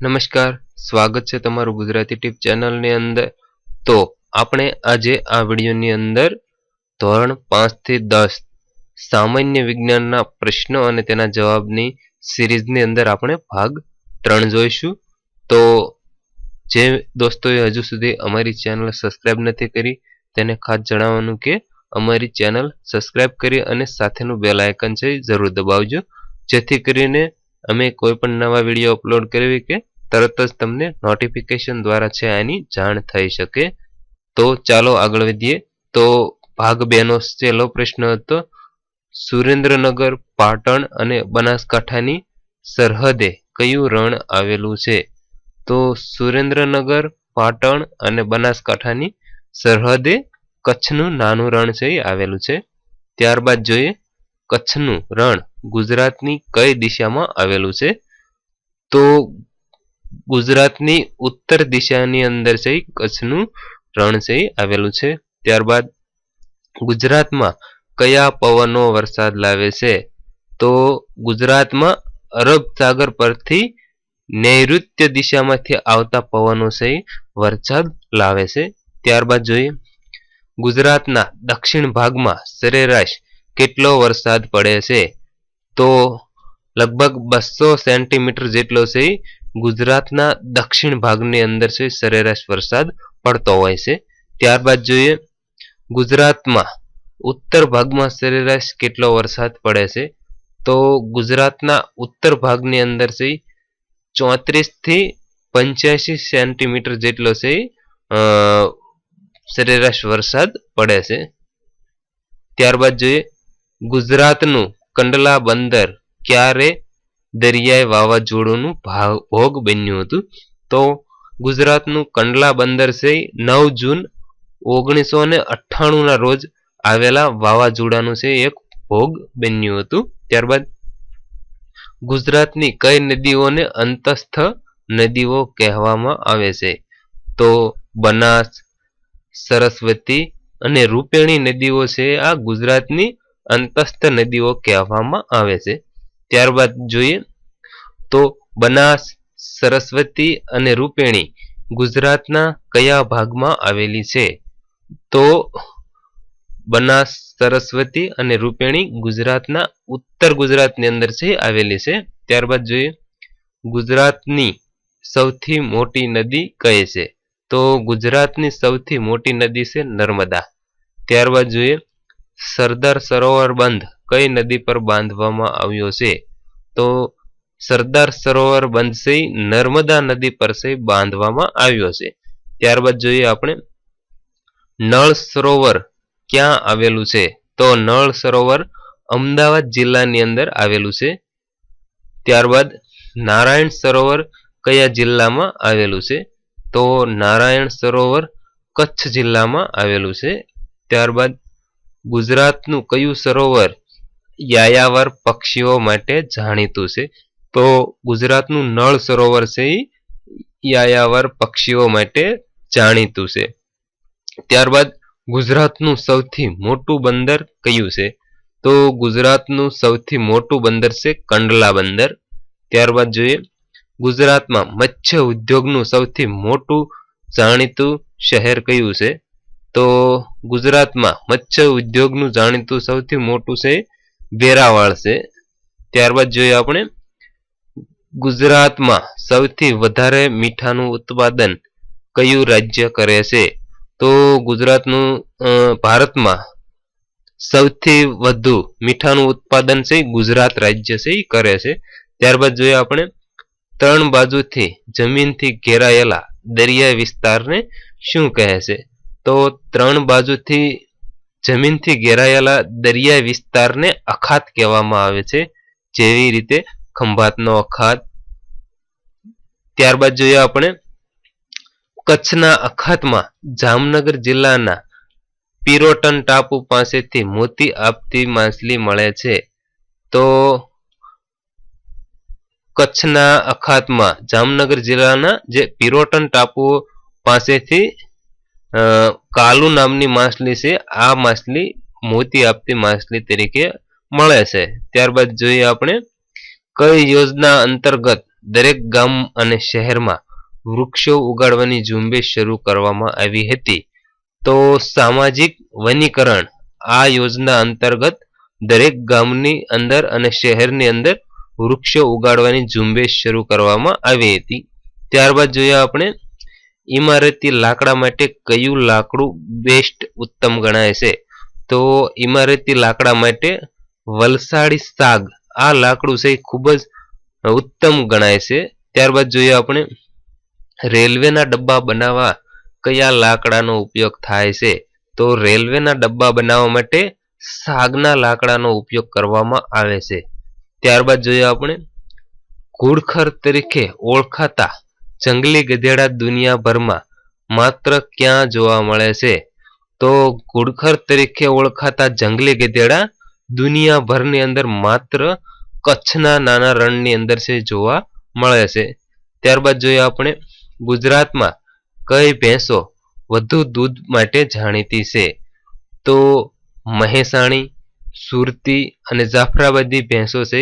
નમસ્કાર, સ્વાગત છે તમારું ગુજરાતી ટીપ ચેનલની અંદર। તો આપણે આજે આ વિડીયોની અંદર ધોરણ 5 થી 10 સામાન્ય વિજ્ઞાનના પ્રશ્નો અને તેના જવાબની સિરીઝની અંદર આપણે ભાગ 3 જોઈશું। તો જે દોસ્તોએ હજુ સુધી અમારી ચેનલ સબસ્ક્રાઇબ નથી કરી તેને ખાસ જણાવવાનું કે અમારી ચેનલ સબસ્ક્રાઇબ કરી અને સાથેનું બેલ આઇકન છે જરૂર દબાવજો, જેથી કરીને અમે કોઈ પણ નવા વિડીયો અપલોડ કરવી કે તરત જ તમને નોટિફિકેશન દ્વારા છે આની જાણ થઈ શકે। તો ચાલો આગળ વધીએ। તો ભાગ 2 નો છેલ્લો પ્રશ્ન હતો, સુરેન્દ્રનગર, પાટણ અને બનાસકાંઠાની સરહદે કયું રણ આવેલું છે? તો સુરેન્દ્રનગર, પાટણ અને બનાસકાંઠાની સરહદે કચ્છનું નાનું રણ છે એ આવેલું છે। ત્યારબાદ જોઈએ, કચ્છનું રણ ગુજરાતની કઈ દિશામાં આવેલું છે? તો ગુજરાતની ઉત્તર દિશાની અંદર છે કચ્છનું રણ છે આવેલું છે। ત્યારબાદ ગુજરાતમાં કયા પવનો વરસાદ લાવે છે? તો ગુજરાતમાં અરબ સાગર પરથી નૈઋત્ય દિશામાંથી આવતા પવનો છે વરસાદ લાવે છે। ત્યારબાદ જોઈએ, ગુજરાતના દક્ષિણ ભાગમાં સરેરાશ કેટલો વરસાદ પડે છે? તો લગભગ 200 સેન્ટીમીટર જેટલો છે ગુજરાતના દક્ષિણ ભાગની અંદર છે સરેરાશ વરસાદ પડતો હોય છે। ત્યારબાદ જોઈએ, ગુજરાતમાં ઉત્તર ભાગમાં સરેરાશ કેટલો વરસાદ પડે છે? તો ગુજરાતના ઉત્તર ભાગની અંદર છે 34 થી 85 સેન્ટીમીટર જેટલો છે સરેરાશ વરસાદ પડે છે। ત્યારબાદ જોઈએ, ગુજરાતનું કંડલા બંદર ક્યારે દરિયાઈ વાવાઝોડુંનું ભોગ બન્યું હતું? તો ગુજરાતનું કંડલા બંદર છે 9 જૂન 1998 ના રોજ આવેલા વાવાઝોડાનું છે એક ભોગ બન્યું હતું। ત્યારબાદ ગુજરાતની કઈ નદીઓને અંતસ્થ નદીઓ કહેવામાં આવે છે? તો બનાસ, સરસ્વતી અને રૂપેણી નદીઓ છે આ ગુજરાતની અંતસ્થ નદીઓ કહેવામાં આવે છે। ત્યારબાદ જોઈએ, તો બનાસ, સરસ્વતી અને રૂપેણી ગુજરાતના કયા ભાગમાં આવેલી છે? તો બનાસ, સરસ્વતી અને રૂપેણી ગુજરાતના ઉત્તર ગુજરાતની અંદર છે આવેલી છે। ત્યારબાદ જોઈએ, ગુજરાતની સૌથી મોટી નદી કઈ છે? તો ગુજરાતની સૌથી મોટી નદી છે નર્મદા। ત્યારબાદ જોઈએ, સરદાર સરોવર બંધ કઈ નદી પર બાંધવામાં આવ્યો છે? તો સરદાર સરોવર બંધ છે નર્મદા નદી પર છે બાંધવામાં આવ્યો છે। ત્યારબાદ જોઈએ આપણે, નળ સરોવર ક્યાં આવેલું છે? તો નળ સરોવર અમદાવાદ જિલ્લાની અંદર આવેલું છે। ત્યારબાદ નારાયણ સરોવર કયા જિલ્લામાં આવેલું છે? તો નારાયણ સરોવર કચ્છ જિલ્લામાં આવેલું છે। ત્યારબાદ ગુજરાતનું કયું સરોવર યાયાવર પક્ષીઓ માટે જાણીતું છે? તો ગુજરાતનું નળ સરોવર છે યાયાવર પક્ષીઓ માટે જાણીતું છે। ત્યારબાદ ગુજરાતનું સૌથી મોટું બંદર કયું છે? તો ગુજરાતનું સૌથી મોટું બંદર છે કંડલા બંદર। ત્યારબાદ જોઈએ, ગુજરાતમાં મત્સ્ય ઉદ્યોગનું સૌથી મોટું જાણીતું શહેર કયું છે? તો ગુજરાતમાં મત્સ્ય ઉદ્યોગનું જાણીતું સૌથી મોટું છે વેરાવળ છે। ત્યારબાદ જોઈએ આપણે, ગુજરાતમાં સૌથી વધારે મીઠાનું ઉત્પાદન કયું રાજ્ય કરે છે? તો ગુજરાતનું ભારતમાં સૌથી વધુ મીઠાનું ઉત્પાદન છે ગુજરાત રાજ્ય છે એ કરે છે। ત્યારબાદ જોઈએ આપણે, 3 બાજુથી જમીનથી ઘેરાયેલા દરિયાઈ વિસ્તારને શું કહે છે? તો 3 બાજુથી જમીનથી ઘેરાયેલા દરિયાઈ વિસ્તારને અખાત કહેવામાં આવે છે, જેવી રીતે ખંભાતનો અખાત। ત્યારબાદ જોઈએ આપણે, કચ્છના અખાતમાં જામનગર જિલ્લાના પિરોટન ટાપુ પાસેથી મોતી આપતી માછલી મળે છે। તો કચ્છના અખાતમાં જામનગર જિલ્લાના જે પિરોટન ટાપુઓ પાસેથી કાલુ નામની માછલી છે આ માછલી મોતી આપતી માછલી તરીકે મળે છે। ત્યારબાદ જોઈએ આપણે, કઈ યોજના અંતર્ગત દરેક ગામ અને શહેરમાં વૃક્ષો ઉગાડવાની ઝુંબેશ શરૂ કરવામાં આવી હતી. તો સામાજિક વનીકરણ આ યોજના અંતર્ગત દરેક ગામની અંદર અને શહેરની અંદર વૃક્ષો ઉગાડવાની ઝુંબેશ શરૂ કરવામાં આવી હતી. ત્યારબાદ જોઈએ આપણે ઇમારતી લાકડા માટે કયું લાકડું બેસ્ટ ઉત્તમ ગણાય છે. તો ઇમારતી લાકડા માટે વલસાડી સાગ આ લાકડું છે ખૂબ જ ઉત્તમ ગણાય છે. ત્યારબાદ જોઈએ આપણે રેલવેના ડબ્બા બનાવવા કયા લાકડાનો ઉપયોગ થાય છે. તો રેલવેના ડબ્બા બનાવવા માટે સાગના લાકડાનો ઉપયોગ કરવામાં આવે છે. ત્યારબાદ જોઈએ આપણે ઘુડખર તરીકે ઓળખાતા જંગલી ગધેડા દુનિયાભરમાં માત્ર ક્યાં જોવા મળે છે. તો ઘુડખર તરીકે ઓળખાતા જંગલી ગધેડા દુનિયાભરની અંદર માત્ર કચ્છના નાના રણની અંદર છે જોવા મળે છે. ત્યારબાદ જોઈએ આપણે ગુજરાતમાં કઈ ભેંસો વધુ દૂધ માટે જાણીતી છે. તો મહેસાણી, સુરતી અને જાફરાબાદી ભેંસો છે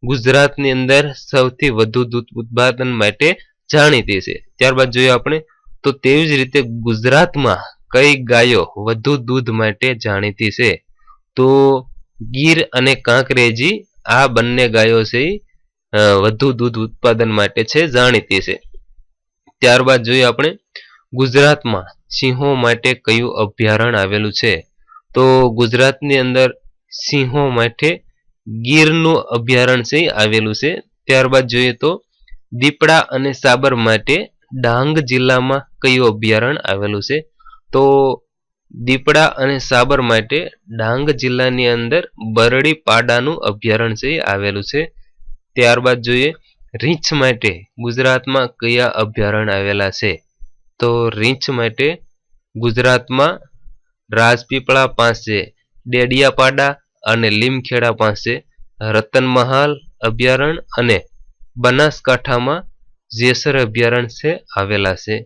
ગુજરાતની અંદર સૌથી વધુ દૂધ ઉત્પાદન માટે જાણીતી છે. ત્યારબાદ જોઈએ આપણે તો તેવી જ રીતે ગુજરાતમાં કઈ ગાયો વધુ દૂધ માટે જાણીતી છે. તો ગીર અને કાંકરેજી આ બંને ગાયો છે વધુ દૂધ ઉત્પાદન માટે છે જાણીતી છે. ત્યારબાદ જોઈએ આપણે ગુજરાતમાં સિંહો માટે કયું અભયારણ્ય આવેલું છે. તો ગુજરાતની અંદર સિંહો માટે ગીરનું અભયારણ્ય છે આવેલું છે. ત્યારબાદ જોઈએ તો દીપડા અને સાબર માટે ડાંગ જિલ્લામાં કયું અભયારણ્ય આવેલું છે. તો દીપડા અને સાબર માટે ડાંગ જિલ્લાની અંદર બરડી પાડાનું અભયારણ્ય છે આવેલું છે. ત્યારબાદ જોઈએ રીંછ માટે ગુજરાતમાં કયા અભયારણ્ય આવેલા છે. તો રીંછ માટે ગુજરાતમાં રાજપીપળા પાસે ડેડિયાપાડા અને લીમખેડા પાસે રતનમહાલ અભયારણ્ય અને બનાસકાંઠામાં જેસર અભયારણ્ય છે આવેલા છે.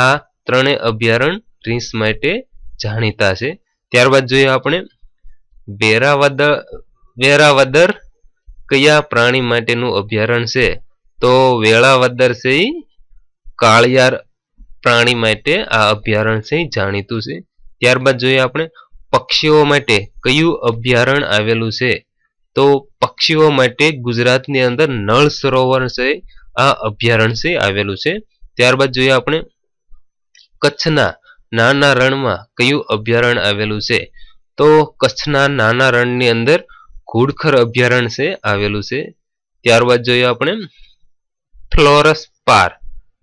આ ત્રણેય અભયારણ્ય રીંછ માટે જાણીતા છે. ત્યારબાદ જોઈએ આપણે વેરાવદર કયા પ્રાણી માટેનું અભયારણ્ય છે. તો વેળાવદર છે કાળિયાર પ્રાણી માટે આ અભયારણ્ય છે જાણીતું છે. ત્યારબાદ જોઈએ આપણે પક્ષીઓ માટે કયું અભયારણ્ય આવેલું છે. તો પક્ષીઓ માટે ગુજરાતની અંદર નળ સરોવર છે આ અભયારણ્ય છે આવેલું છે. ત્યારબાદ જોઈએ આપણે કચ્છના નાના રણમાં કયું અભયારણ્ય આવેલું છે. તો કચ્છના નાના રણની અંદર ઘુડખર અભયારણ્ય છે આવેલું છે. ત્યારબાદ જોઈએ આપણે ફ્લોરસ્પાર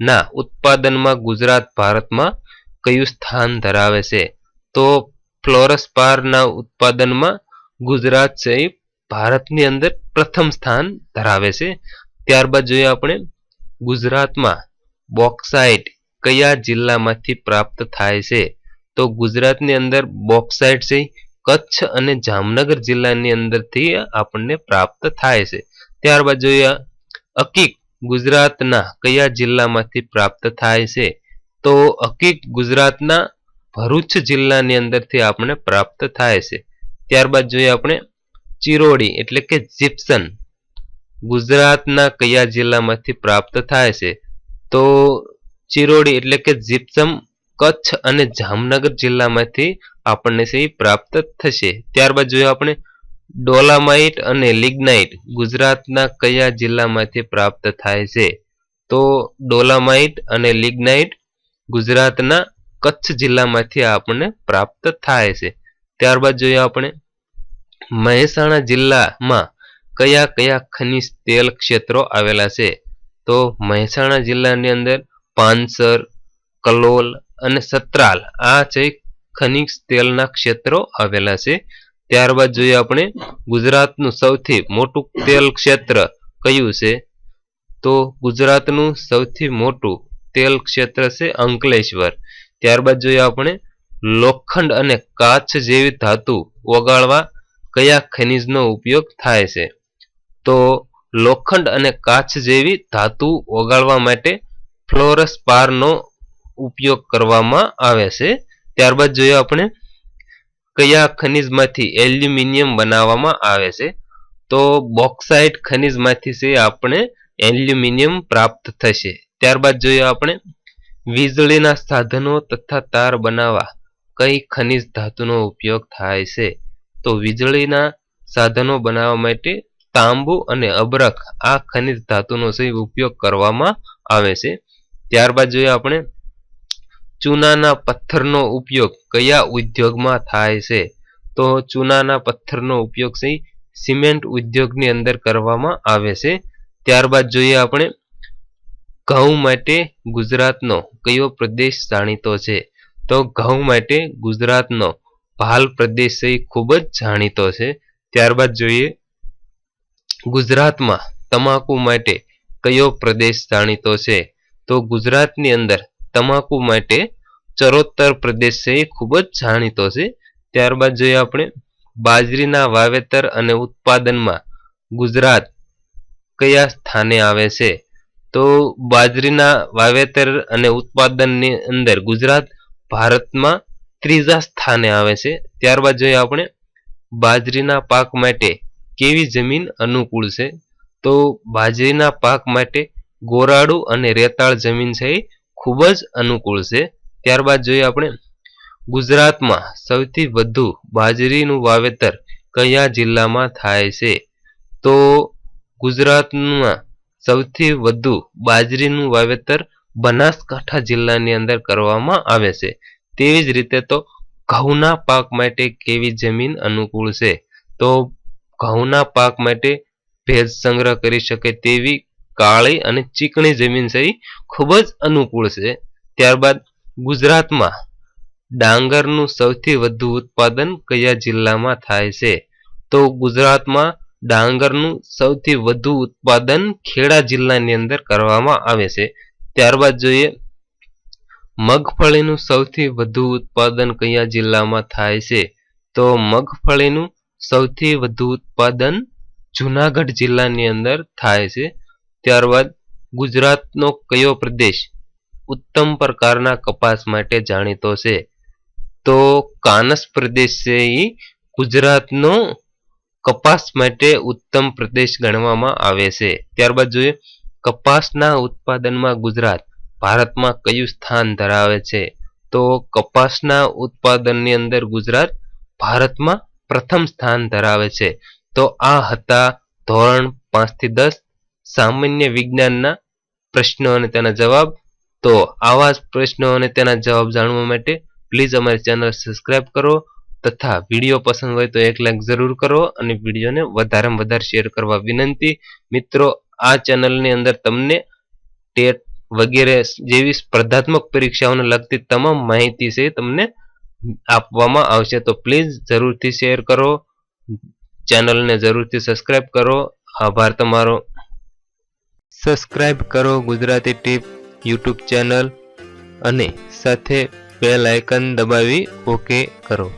ના ઉત્પાદનમાં ગુજરાત ભારતમાં કયું સ્થાન ધરાવે છે. તો ફ્લોરસ્પાર ના ઉત્પાદનમાં ગુજરાત છે ભારતની અંદર પ્રથમ સ્થાન ધરાવે છે. ત્યારબાદ જોઈએ આપણે ગુજરાતમાં બોક્સાઇટ કયા જિલ્લામાંથી પ્રાપ્ત થાય છે. તો ગુજરાતની અંદર બોક્સાઇટ છે કચ્છ અને જામનગર જિલ્લાની અંદરથી આપણને પ્રાપ્ત થાય છે. ત્યારબાદ જોઈએ અકીક ગુજરાતના કયા જિલ્લામાંથી પ્રાપ્ત થાય છે. તો અકીક ગુજરાતના ભરૂચ જિલ્લાની અંદરથી આપણને પ્રાપ્ત થાય છે. ત્યારબાદ જોઈએ આપણે ચિરોડી એટલે કે જીપ્સમ ગુજરાતના કયા જિલ્લામાંથી પ્રાપ્ત થાય છે. તો ચિરોડી એટલે કે જીપ્સમ કચ્છ અને જામનગર જિલ્લામાંથી આપણને છે પ્રાપ્ત થશે. ત્યારબાદ જોઈએ આપણે ડોલામાઇટ અને લિગ્નાઇટ ગુજરાતના કયા જિલ્લામાંથી પ્રાપ્ત થાય છે. તો ડોલામાઇટ અને લિગ્નાઇટ ગુજરાતના કચ્છ જિલ્લામાંથી આપણને પ્રાપ્ત થાય છે. ત્યારબાદ જોઈએ આપણે મહેસાણા જિલ્લામાં કયા કયા ખનિજ તેલ ક્ષેત્રો આવેલા છે. તો મહેસાણા જિલ્લાની અંદર પાનસર, કલોલ અને સતરાલ આ છે ખનિજ તેલના ક્ષેત્રો આવેલા છે. ત્યારબાદ જોઈએ આપણે ગુજરાતનું સૌથી મોટું તેલ ક્ષેત્ર કયું છે. તો ગુજરાતનું સૌથી મોટું તેલ ક્ષેત્ર છે અંકલેશ્વર. ત્યારબાદ જોઈએ આપણે લોખંડ અને કાચ જેવી ધાતુ ઓગાળવા કયા ખનિજનો ઉપયોગ થાય છે. તો લોખંડ અને કાચ જેવી ધાતુ ઓગાળવા માટે ફ્લોરસ્પારનો ઉપયોગ કરવામાં આવે છે. ત્યારબાદ જોઈએ આપણે કયા ખનિજમાંથી એલ્યુમિનિયમ બનાવવામાં આવે છે. તો બોક્સાઇટ ખનિજમાંથી છે આપણે એલ્યુમિનિયમ પ્રાપ્ત થશે. ત્યારબાદ જોઈએ આપણે વીજળીના સાધનો તથા તાર બનાવવા કઈ ખનિજ ધાતુનો ઉપયોગ થાય છે? તો વીજળીના સાધનો બનાવવા માટે તાંબુ અને અબરખ આ ખનિજ ધાતુનો ઉપયોગ કરવામાં આવે છે. ત્યારબાદ જોઈએ આપણે ચૂનાના પથ્થરનો ઉપયોગ કયા ઉદ્યોગમાં થાય છે? તો ચૂનાના પથ્થરનો ઉપયોગ સિમેન્ટ ઉદ્યોગની અંદર કરવામાં આવે છે. ત્યારબાદ જોઈએ આપણે ઘઉં માટે ગુજરાતનો કયો પ્રદેશ જાણીતો છે? તો ઘઉં માટે ગુજરાતનો ભાલ પ્રદેશ ખૂબ જ જાણીતો છે. ત્યારબાદ જોઈએ ગુજરાતમાં તમાકુ માટે કયો પ્રદેશ જાણીતો છે? તો ગુજરાતની અંદર તમાકુ માટે ચરોતર પ્રદેશ ખૂબ જ જાણીતો છે. ત્યારબાદ જોઈએ આપણે બાજરીના વાવેતર અને ઉત્પાદનમાં ગુજરાત કયા સ્થાને આવે છે? તો બાજરીના વાવેતર અને ઉત્પાદનની અંદર ગુજરાત ભારતમાં ત્રીજા સ્થાને આવે છે. ત્યારબાદ જોઈએ આપણે બાજરીના પાક માટે કેવી જમીન અનુકૂળ છે? તો બાજરીના પાક માટે ગોરાડુ અને રેતાળ જમીન છે એ ખૂબ જ અનુકૂળ છે. ત્યારબાદ જોઈએ આપણે ગુજરાતમાં સૌથી વધુ બાજરીનું વાવેતર કયા જિલ્લામાં થાય છે? તો ગુજરાતમાં સૌથી વધુ બાજરીનું વાવેતર બનાસકાંઠા જિલ્લાની અંદર કરવામાં આવે છે. તેવી જ રીતે તો ઘઉંના પાક માટે કેવી જમીન અનુકૂળ છે? તો ઘઉંના પાક માટે ભેજ સંગ્રહ કરી શકે તેવી કાળી અને ચીકણી જમીન છે એ ખૂબ જ અનુકૂળ છે. ત્યારબાદ ગુજરાતમાં ડાંગરનું સૌથી વધુ ઉત્પાદન કયા જિલ્લામાં થાય છે? તો ગુજરાતમાં ડાંગરનું સૌથી વધુ ઉત્પાદન ખેડા જિલ્લાની અંદર કરવામાં આવે છે. ત્યારબાદ જોઈએ મગફળીનું સૌથી વધુ ઉત્પાદન કયા જિલ્લામાં થાય છે? તો મગફળીનું સૌથી વધુ ઉત્પાદન જુનાગઢ જિલ્લાની અંદર થાય છે. ત્યારબાદ ગુજરાતનો કયો પ્રદેશ ઉત્તમ પ્રકારના કપાસ માટે જાણીતો છે? તો કાનસ પ્રદેશ છે એ ગુજરાતનો કપાસ માટે ઉત્તમ પ્રદેશ ગણવામાં આવે છે. ત્યારબાદ જોઈએ કપાસના ઉત્પાદનમાં ગુજરાત ભારતમાં કયું સ્થાન ધરાવે છે? તો કપાસના ઉત્પાદનની અંદર ગુજરાત ભારતમાં પ્રથમ સ્થાન ધરાવે છે. તો આ હતા ધોરણ 5 થી 10 સામાન્ય વિજ્ઞાનના પ્રશ્નો અને તેના જવાબ. તો આવા જ પ્રશ્નો અને તેના જવાબ જાણવા માટે પ્લીઝ અમારી ચેનલ સબસ્ક્રાઇબ કરો તથા વિડીયો પસંદ હોય તો એક લાઈક જરૂર કરો અને વિડીયોને વધારેમાં વધારે શેર કરવા વિનંતી. મિત્રો, આ ચેનલની અંદર તમને ટેટ વગેરે જેવી સ્પર્ધાત્મક પરીક્ષાઓને લગતી તમામ માહિતી છે તમને આપવામાં આવશે. તો પ્લીઝ જરૂરથી શેર કરો, ચેનલને જરૂરથી સબસ્ક્રાઇબ કરો. આભાર તમારો. સબસ્ક્રાઇબ કરો ગુજરાતી ટીપ યુટ્યુબ ચેનલ અને સાથે બેલ આઇકન દબાવી ઓકે કરો.